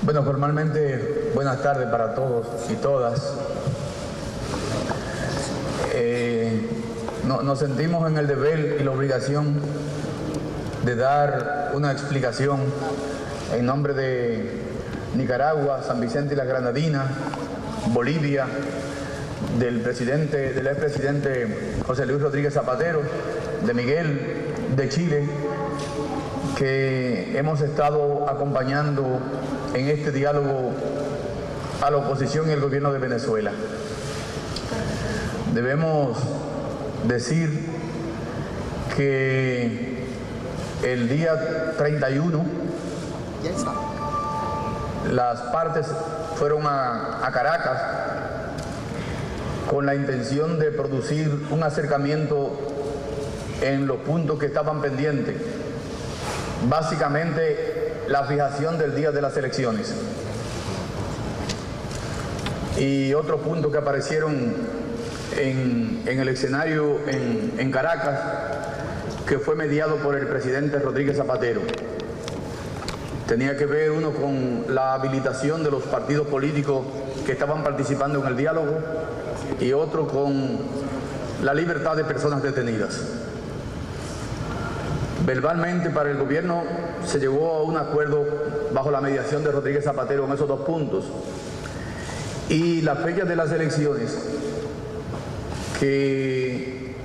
Bueno, formalmente, buenas tardes para todos y todas. Nos sentimos en el deber y la obligación de dar una explicación en nombre de Nicaragua, San Vicente y las Granadinas, Bolivia, del expresidente José Luis Rodríguez Zapatero, de Miguel, de Chile, que hemos estado acompañando en este diálogo a la oposición y el gobierno de Venezuela. Debemos decir que el día 31 las partes fueron a Caracas con la intención de producir un acercamiento en los puntos que estaban pendientes. Básicamente la fijación del día de las elecciones y otros puntos que aparecieron en el escenario en Caracas, que fue mediado por el presidente Rodríguez Zapatero. Tenía que ver uno con la habilitación de los partidos políticos que estaban participando en el diálogo y otro con la libertad de personas detenidas. Verbalmente, para el gobierno se llegó a un acuerdo bajo la mediación de Rodríguez Zapatero en esos dos puntos. Y la fecha de las elecciones, que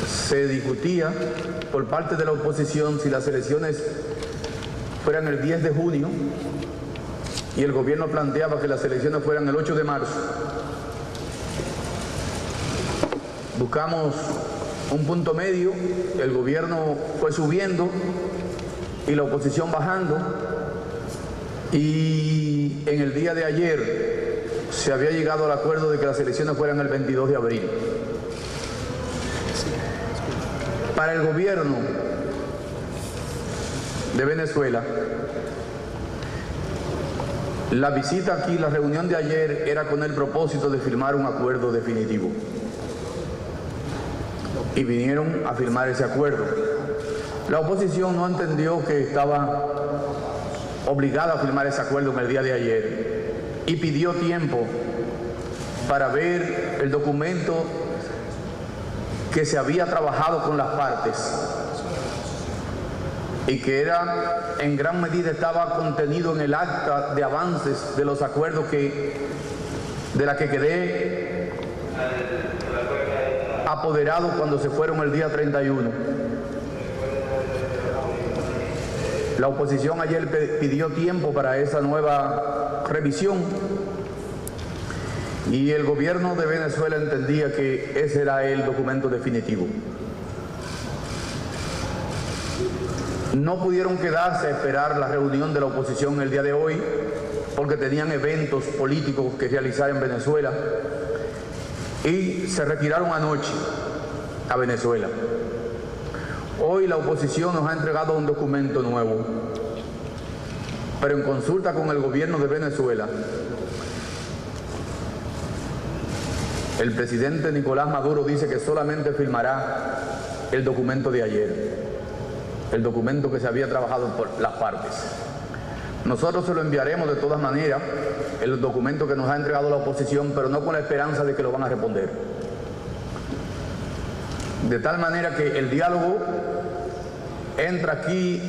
se discutía por parte de la oposición si las elecciones fueran el 10 de junio y el gobierno planteaba que las elecciones fueran el 8 de marzo. Buscamos un punto medio, el gobierno fue subiendo y la oposición bajando, y en el día de ayer se había llegado al acuerdo de que las elecciones fueran el 22 de abril. Para el gobierno de Venezuela, la visita aquí, la reunión de ayer, era con el propósito de firmar un acuerdo definitivo. Y vinieron a firmar ese acuerdo. La oposición no entendió que estaba obligada a firmar ese acuerdo en el día de ayer y pidió tiempo para ver el documento que se había trabajado con las partes y que era, en gran medida, estaba contenido en el acta de avances de los acuerdos de la que quedé apoderado cuando se fueron el día 31. La oposición ayer pidió tiempo para esa nueva revisión y el gobierno de Venezuela entendía que ese era el documento definitivo. No pudieron quedarse a esperar la reunión de la oposición el día de hoy porque tenían eventos políticos que realizar en Venezuela y se retiraron anoche a Venezuela. Hoy la oposición nos ha entregado un documento nuevo, pero en consulta con el gobierno de Venezuela, el presidente Nicolás Maduro dice que solamente firmará el documento de ayer, el documento que se había trabajado por las partes. Nosotros se lo enviaremos de todas maneras, el documento que nos ha entregado la oposición, pero no con la esperanza de que lo van a responder. De tal manera que el diálogo entra aquí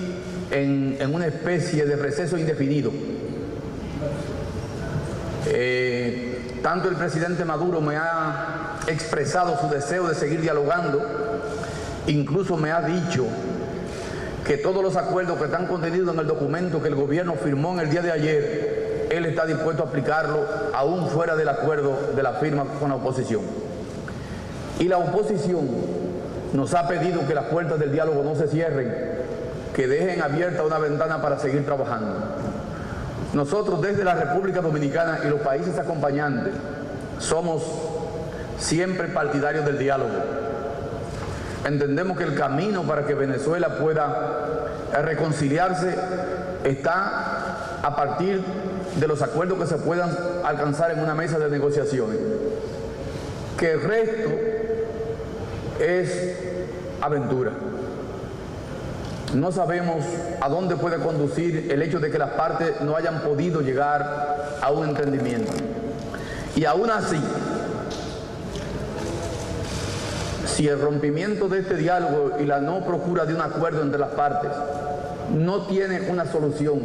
en una especie de receso indefinido. Tanto el presidente Maduro me ha expresado su deseo de seguir dialogando, incluso me ha dicho que todos los acuerdos que están contenidos en el documento que el gobierno firmó en el día de ayer, él está dispuesto a aplicarlo aún fuera del acuerdo de la firma con la oposición. Y la oposición nos ha pedido que las puertas del diálogo no se cierren, que dejen abierta una ventana para seguir trabajando. Nosotros desde la República Dominicana y los países acompañantes somos siempre partidarios del diálogo. Entendemos que el camino para que Venezuela pueda reconciliarse está a partir de los acuerdos que se puedan alcanzar en una mesa de negociaciones. Que el resto es aventura. No sabemos a dónde puede conducir el hecho de que las partes no hayan podido llegar a un entendimiento. Y aún así, si el rompimiento de este diálogo y la no procura de un acuerdo entre las partes no tiene una solución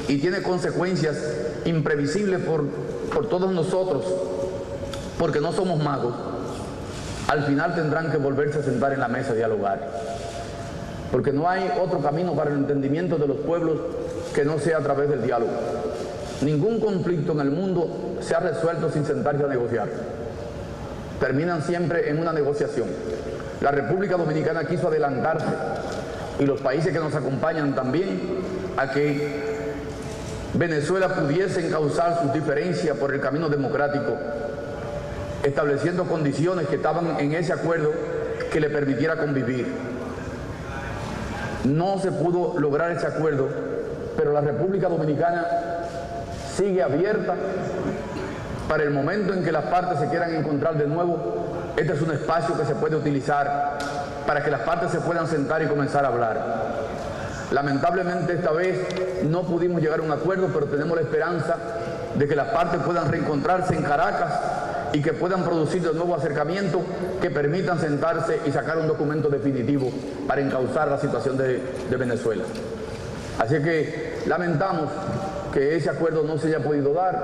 y tiene consecuencias imprevisibles por todos nosotros, porque no somos magos, al final tendrán que volverse a sentar en la mesa a dialogar. Porque no hay otro camino para el entendimiento de los pueblos que no sea a través del diálogo. Ningún conflicto en el mundo se ha resuelto sin sentarse a negociar. Terminan siempre en una negociación. La República Dominicana quiso adelantarse, y los países que nos acompañan también, a que Venezuela pudiese encauzar sus diferencias por el camino democrático, estableciendo condiciones que estaban en ese acuerdo que le permitiera convivir. No se pudo lograr ese acuerdo, pero la República Dominicana sigue abierta para el momento en que las partes se quieran encontrar de nuevo. Este es un espacio que se puede utilizar para que las partes se puedan sentar y comenzar a hablar. Lamentablemente esta vez no pudimos llegar a un acuerdo, pero tenemos la esperanza de que las partes puedan reencontrarse en Caracas y que puedan producir de nuevo acercamientos que permitan sentarse y sacar un documento definitivo para encauzar la situación de Venezuela. Así que lamentamos que ese acuerdo no se haya podido dar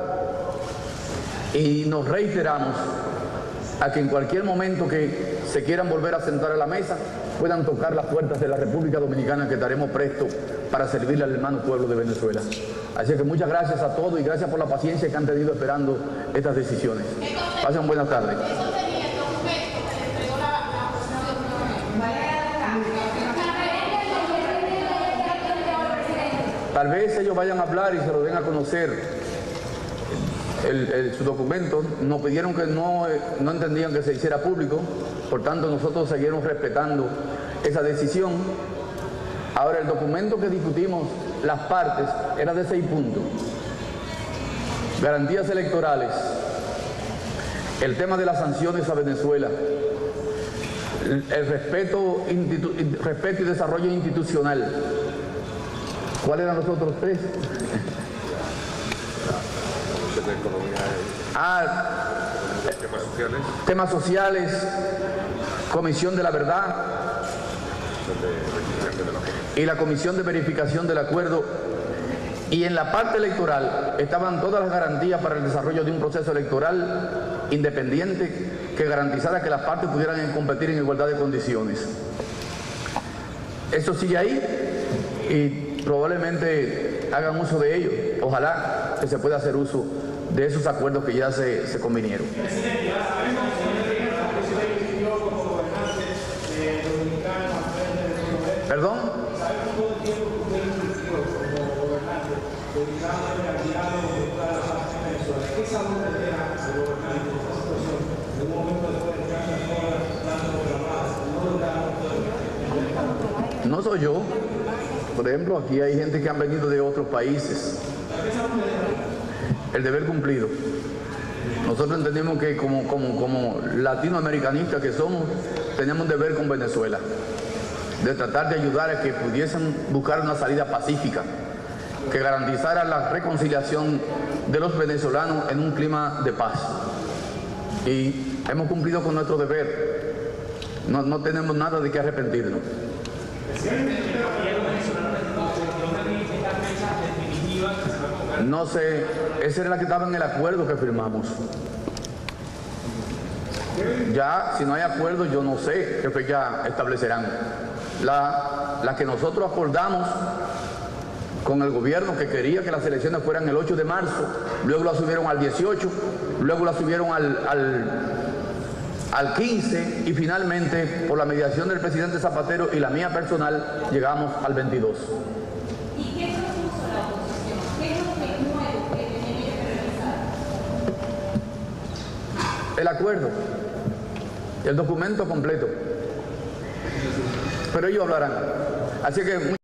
y nos reiteramos a que en cualquier momento que se quieran volver a sentar a la mesa puedan tocar las puertas de la República Dominicana, que estaremos prestos para servirle al hermano pueblo de Venezuela. Así que muchas gracias a todos y gracias por la paciencia que han tenido esperando estas decisiones. Pasen buenas tardes. Tal vez ellos vayan a hablar y se lo den a conocer su documento. Nos pidieron que no entendían que se hiciera público, por tanto nosotros seguimos respetando esa decisión. Ahora, el documento que discutimos las partes era de 6 puntos: garantías electorales, el tema de las sanciones a Venezuela, el respeto y desarrollo institucional. ¿Cuáles eran los otros 3? Temas sociales, Comisión de la Verdad y la Comisión de Verificación del Acuerdo. Y en la parte electoral estaban todas las garantías para el desarrollo de un proceso electoral independiente que garantizara que las partes pudieran competir en igualdad de condiciones. Eso sigue ahí y probablemente hagan uso de ello. Ojalá que se pueda hacer uso de esos acuerdos que ya se convinieron. ¿Perdón? No soy yo. Por ejemplo, aquí hay gente que han venido de otros países. El deber cumplido. Nosotros entendemos que como latinoamericanistas que somos, tenemos un deber con Venezuela, de tratar de ayudar a que pudiesen buscar una salida pacífica, que garantizara la reconciliación de los venezolanos en un clima de paz. Y hemos cumplido con nuestro deber. No tenemos nada de qué arrepentirnos. No sé, esa era la que estaba en el acuerdo que firmamos. Ya, si no hay acuerdo, yo no sé qué fecha establecerán. La que nosotros acordamos con el gobierno, que quería que las elecciones fueran el 8 de marzo, luego la subieron al 18, luego la subieron al 15 y finalmente, por la mediación del presidente Zapatero y la mía personal, llegamos al 22. ¿Y qué propuso la oposición? ¿Qué es lo que nuevo que tenía que realizar? El acuerdo, el documento completo. Pero ellos hablarán. Así que